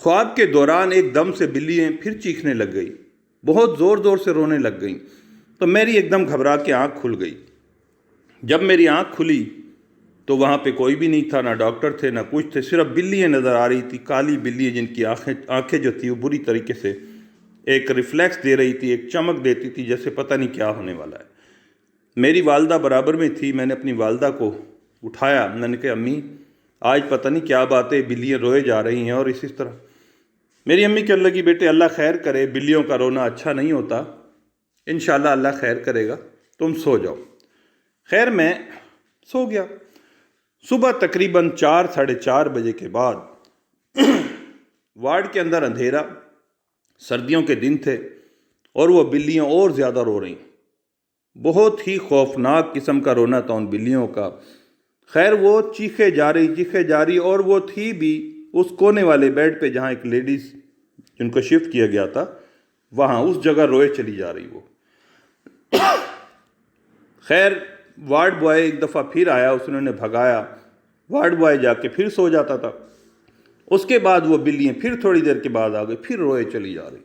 خواب کے دوران ایک دم سے بلیاں پھر چیخنے لگ گئی، بہت زور زور سے رونے لگ گئیں، تو میری ایک دم گھبرا کے آنکھ کھل گئی۔ جب میری آنکھ کھلی تو وہاں پہ کوئی بھی نہیں تھا، نہ ڈاکٹر تھے نہ کچھ تھے، صرف بلیاں نظر آ رہی تھی، کالی بلیاں جن کی آنکھیں جو تھی وہ بری طریقے سے ایک ریفلیکس دے رہی تھی، ایک چمک دیتی تھی جیسے پتہ نہیں کیا ہونے والا ہے۔ میری والدہ برابر میں تھی، میں نے اپنی والدہ کو اٹھایا، میں نے کہا امی آج پتہ نہیں کیا بات ہے، بلیاں روئے جا رہی ہیں اور اسی طرح۔ میری امی کہنے لگی بیٹے اللہ خیر کرے، بلیوں کا رونا اچھا نہیں ہوتا، انشاءاللہ اللہ خیر کرے گا، تم سو جاؤ۔ خیر میں سو گیا۔ صبح تقریباً 4 ساڑھے 4 بجے کے بعد وارڈ کے اندر اندھیرا، سردیوں کے دن تھے اور وہ بلیاں اور زیادہ رو رہیں، بہت ہی خوفناک قسم کا رونا تھا ان بلیوں کا۔ خیر وہ چیخے جا رہی اور وہ تھی بھی اس کونے والے بیڈ پہ جہاں ایک لیڈیز جن کو شفٹ کیا گیا تھا وہاں اس جگہ روئے چلی جا رہی وہ۔ خیر وارڈ بوائے ایک دفعہ پھر آیا، اس نے بھگایا، وارڈ بوائے جا کے پھر سو جاتا تھا۔ اس کے بعد وہ بلیاں پھر تھوڑی دیر کے بعد آ گئی، پھر روئے چلی جا رہی۔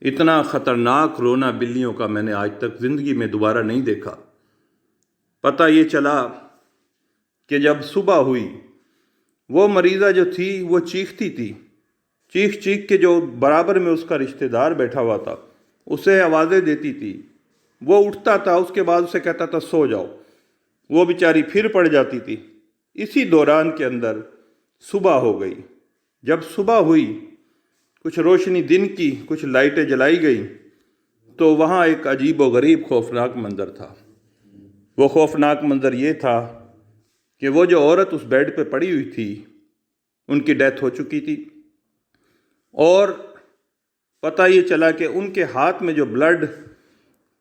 اتنا خطرناک رونا بلیوں کا میں نے آج تک زندگی میں دوبارہ نہیں دیکھا۔ پتہ یہ چلا کہ جب صبح ہوئی وہ مریضہ جو تھی وہ چیختی تھی، چیخ کے جو برابر میں اس کا رشتہ دار بیٹھا ہوا تھا اسے آوازیں دیتی تھی، وہ اٹھتا تھا، اس کے بعد اسے کہتا تھا سو جاؤ، وہ بیچاری پھر پڑ جاتی تھی۔ اسی دوران کے اندر صبح ہو گئی۔ جب صبح ہوئی کچھ روشنی دن کی، کچھ لائٹیں جلائی گئیں تو وہاں ایک عجیب و غریب خوفناک منظر تھا۔ وہ خوفناک منظر یہ تھا کہ وہ جو عورت اس بیڈ پہ پڑی ہوئی تھی ان کی ڈیتھ ہو چکی تھی، اور پتہ یہ چلا کہ ان کے ہاتھ میں جو بلڈ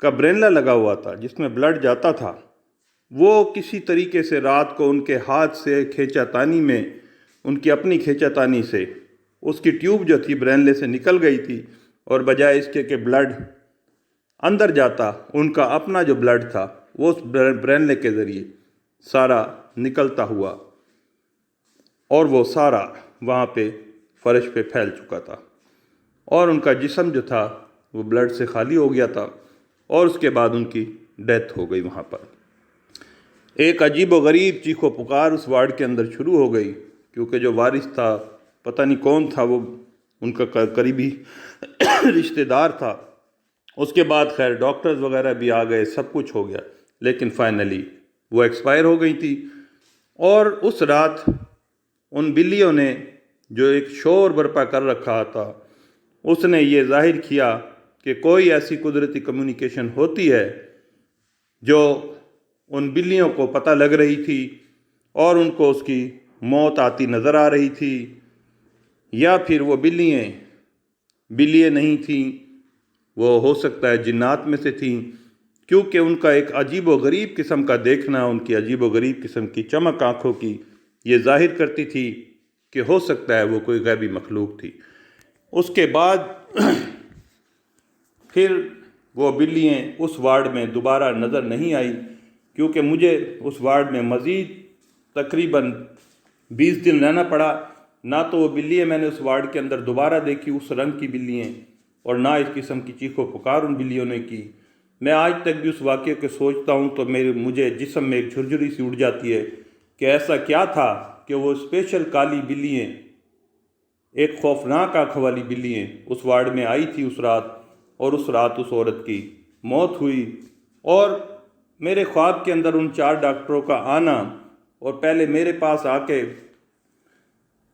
کا برینلا لگا ہوا تھا جس میں بلڈ جاتا تھا وہ کسی طریقے سے رات کو ان کے ہاتھ سے کھینچا تانی میں، ان کی اپنی کھینچا تانی سے اس کی ٹیوب جو تھی برینلے سے نکل گئی تھی، اور بجائے اس کے کہ بلڈ اندر جاتا ان کا اپنا جو بلڈ تھا وہ اس برینلے کے ذریعے سارا نکلتا ہوا اور وہ سارا وہاں پہ فرش پہ پھیل چکا تھا، اور ان کا جسم جو تھا وہ بلڈ سے خالی ہو گیا تھا، اور اس کے بعد ان کی ڈیتھ ہو گئی۔ وہاں پر ایک عجیب و غریب چیخ و پکار اس وارڈ کے اندر شروع ہو گئی، کیونکہ جو وارث تھا پتہ نہیں کون تھا، وہ ان کا قریبی رشتہ دار تھا۔ اس کے بعد خیر ڈاکٹرز وغیرہ بھی آ گئے، سب کچھ ہو گیا، لیکن فائنلی وہ ایکسپائر ہو گئی تھی۔ اور اس رات ان بلیوں نے جو ایک شور برپا کر رکھا تھا اس نے یہ ظاہر کیا کہ کوئی ایسی قدرتی کمیونیکیشن ہوتی ہے جو ان بلیوں کو پتہ لگ رہی تھی اور ان کو اس کی موت آتی نظر آ رہی تھی، یا پھر وہ بلیاں نہیں تھیں، وہ ہو سکتا ہے جنات میں سے تھیں، کیونکہ ان کا ایک عجیب و غریب قسم کا دیکھنا، ان کی عجیب و غریب قسم کی چمک آنکھوں کی یہ ظاہر کرتی تھی کہ ہو سکتا ہے وہ کوئی غیبی مخلوق تھی۔ اس کے بعد پھر وہ بلیاں اس وارڈ میں دوبارہ نظر نہیں آئی، کیونکہ مجھے اس وارڈ میں مزید تقریباً 20 دن رہنا پڑا۔ نہ تو وہ بلیاں میں نے اس وارڈ کے اندر دوبارہ دیکھی، اس رنگ کی بلیاں، اور نہ اس قسم کی چیخ و پکار ان بلیوں نے کی۔ میں آج تک بھی اس واقعے کو سوچتا ہوں تو مجھے جسم میں ایک جھرجھری سی اٹھ جاتی ہے کہ ایسا کیا تھا کہ وہ اسپیشل کالی بلیاں، ایک خوفناک آنکھ والی بلیاں اس وارڈ میں آئی تھی اس رات، اور اس رات اس عورت کی موت ہوئی۔ اور میرے خواب کے اندر ان 4 ڈاکٹروں کا آنا اور پہلے میرے پاس آ کے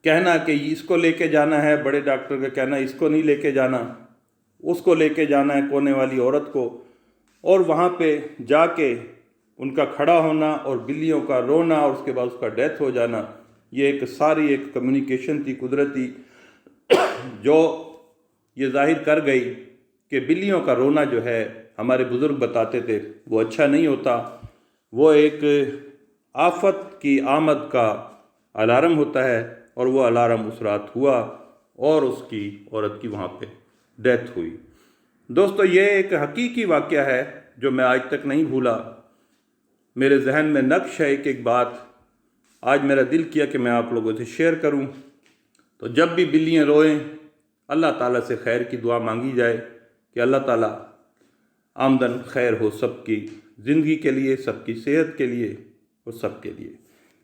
کہنا کہ اس کو لے کے جانا ہے، بڑے ڈاکٹر کا کہنا اس کو نہیں لے کے جانا، اس کو لے کے جانا ہے کونے والی عورت کو، اور وہاں پہ جا کے ان کا کھڑا ہونا اور بلیوں کا رونا اور اس کے بعد اس کا ڈیتھ ہو جانا، یہ ایک ساری ایک کمیونیکیشن تھی قدرتی جو یہ ظاہر کر گئی کہ بلیوں کا رونا جو ہے ہمارے بزرگ بتاتے تھے وہ اچھا نہیں ہوتا، وہ ایک آفت کی آمد کا الارم ہوتا ہے، اور وہ الارم اس رات ہوا اور اس کی عورت کی وہاں پہ ڈیتھ ہوئی۔ دوستو یہ ایک حقیقی واقعہ ہے جو میں آج تک نہیں بھولا، میرے ذہن میں نقش ہے ایک بات، آج میرا دل کیا کہ میں آپ لوگوں سے شیئر کروں۔ تو جب بھی بلیاں روئیں اللہ تعالیٰ سے خیر کی دعا مانگی جائے کہ اللہ تعالیٰ آمدن خیر ہو سب کی زندگی کے لیے، سب کی صحت کے لیے اور سب کے لیے۔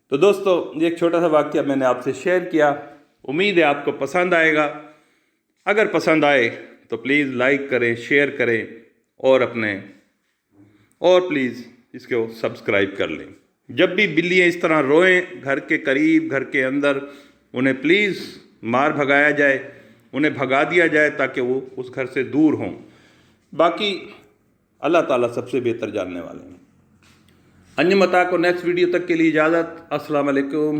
تو دوستو، یہ ایک چھوٹا سا واقعہ میں نے آپ سے شیئر کیا، امید ہے آپ کو پسند آئے گا۔ اگر پسند آئے تو پلیز لائک کریں، شیئر کریں اور پلیز اس کو سبسکرائب کر لیں۔ جب بھی بلیاں اس طرح روئیں گھر کے قریب، گھر کے اندر، انہیں پلیز مار بھگایا جائے، انہیں بھگا دیا جائے تاکہ وہ اس گھر سے دور ہوں۔ باقی اللہ تعالیٰ سب سے بہتر جاننے والے ہیں۔ انجم عطا کو نیکسٹ ویڈیو تک کے لیے اجازت۔ السلام علیکم۔